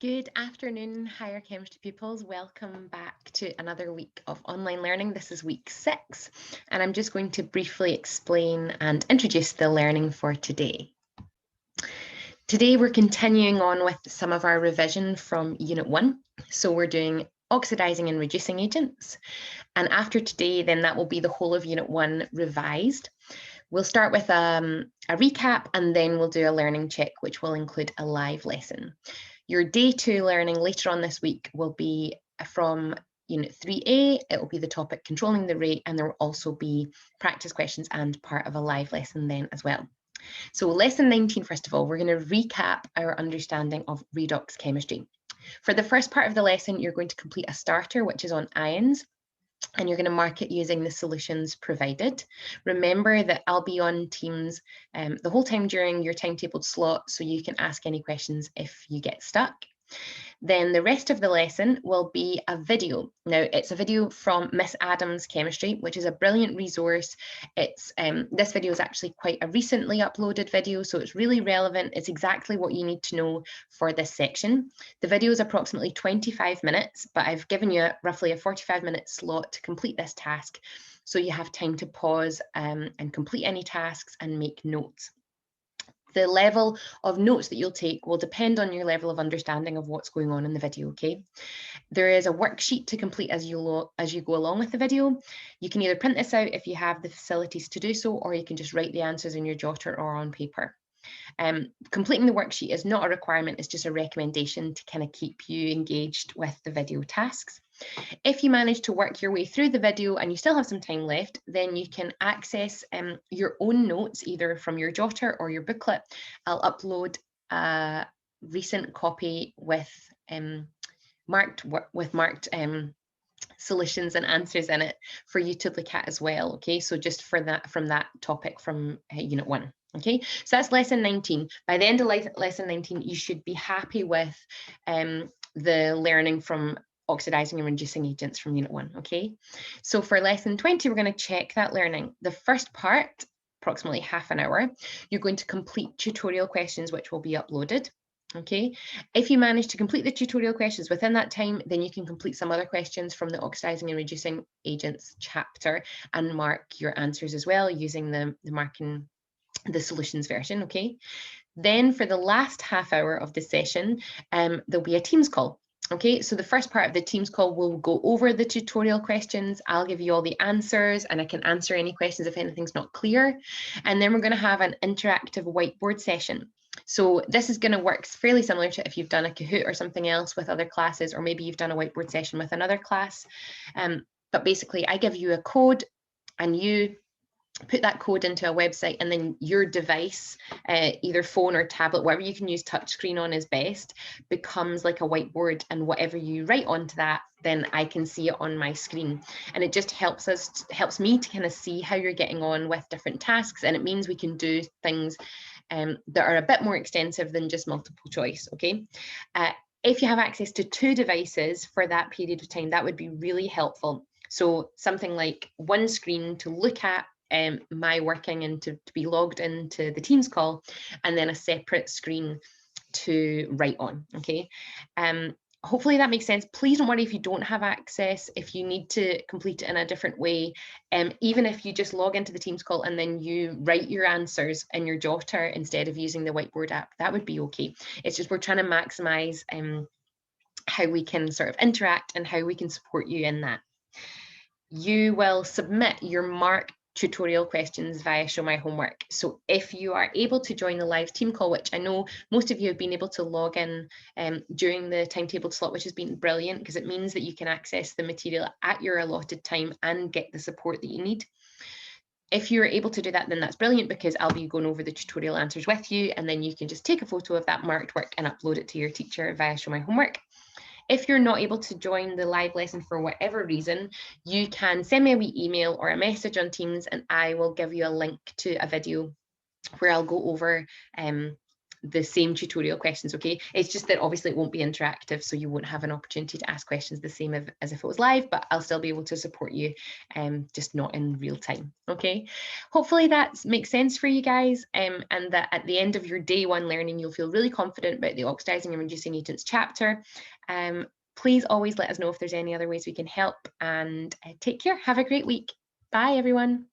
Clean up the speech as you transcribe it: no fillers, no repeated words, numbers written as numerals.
Good afternoon, higher chemistry pupils. Welcome back to another week of online learning. This is week 6, and I'm just going to briefly explain and introduce the learning for today. Today, we're continuing on with some of our revision from Unit 1. So we're doing oxidizing and reducing agents. And after today, then that will be the whole of Unit 1 revised. We'll start with a recap, and then we'll do a learning check, which will include a live lesson. Your day 2 learning later on this week will be from Unit 3A. It will be the topic controlling the rate, and there will also be practice questions and part of a live lesson then as well. So lesson 19, first of all, we're going to recap our understanding of redox chemistry. For the first part of the lesson, you're going to complete a starter, which is on ions, and you're going to mark it using the solutions provided. Remember that I'll be on Teams the whole time during your timetabled slot, so you can ask any questions if you get stuck. Then the rest of the lesson will be a video. Now, it's a video from Miss Adams Chemistry, which is a brilliant resource. This video is actually quite a recently uploaded video, so it's really relevant. It's exactly what you need to know for this section. The video is approximately 25 minutes, but I've given you roughly a 45-minute slot to complete this task, so you have time to pause and complete any tasks and make notes. The level of notes that you'll take will depend on your level of understanding of what's going on in the video, okay? There is a worksheet to complete as you go along with the video. You can either print this out if you have the facilities to do so, or you can just write the answers in your jotter or on paper. Completing the worksheet is not a requirement, it's just a recommendation to kind of keep you engaged with the video tasks. If you manage to work your way through the video and you still have some time left, then you can access your own notes either from your jotter or your booklet. I'll upload a recent copy with marked solutions and answers in it for you to look at as well. Okay, so just for that, from that topic from Unit 1. Okay, so that's lesson 19. By the end of lesson 19, you should be happy with the learning from oxidizing and reducing agents from Unit 1. Okay, so for lesson 20, we're going to check that learning. The first part, approximately half an hour, you're going to complete tutorial questions which will be uploaded. Okay, if you manage to complete the tutorial questions within that time, then you can complete some other questions from the oxidizing and reducing agents chapter and mark your answers as well using the marking the solutions version. Okay, then for the last half hour of the session, there'll be a Teams call. Okay, so the first part of the Teams call will go over the tutorial questions. I'll give you all the answers and I can answer any questions if anything's not clear. And then we're going to have an interactive whiteboard session. So this is going to work fairly similar to if you've done a Kahoot or something else with other classes, or maybe you've done a whiteboard session with another class. But basically, I give you a code and you put that code into a website, and then your device, either phone or tablet, whatever you can use touchscreen on is best, becomes like a whiteboard, and whatever you write onto that, then I can see it on my screen. And it just helps me to kind of see how you're getting on with different tasks, and it means we can do things that are a bit more extensive than just multiple choice. Okay, if you have access to 2 devices for that period of time, that would be really helpful. So something like one screen to look at my working and to be logged into the Teams call, and then a separate screen to write on. Okay, hopefully that makes sense. Please don't worry if you don't have access, if you need to complete it in a different way. Even if you just log into the Teams call and then you write your answers in your jotter instead of using the whiteboard app, that would be okay. It's just we're trying to maximize how we can sort of interact and how we can support you in that. You will submit your marked tutorial questions via Show My Homework. So if you are able to join the live team call, which I know most of you have been able to log in during the timetable slot, which has been brilliant because it means that you can access the material at your allotted time and get the support that you need. If you're able to do that, then that's brilliant because I'll be going over the tutorial answers with you, and then you can just take a photo of that marked work and upload it to your teacher via Show My Homework. If you're not able to join the live lesson for whatever reason, you can send me a wee email or a message on Teams, and I will give you a link to a video where I'll go over the same tutorial questions, okay? It's just that obviously it won't be interactive, so you won't have an opportunity to ask questions the same as if it was live, but I'll still be able to support you, just not in real time, okay? Hopefully that makes sense for you guys, and that at the end of your day one learning, you'll feel really confident about the Oxidizing and Reducing Agents chapter. Please always let us know if there's any other ways we can help, and take care. Have a great week. Bye, everyone.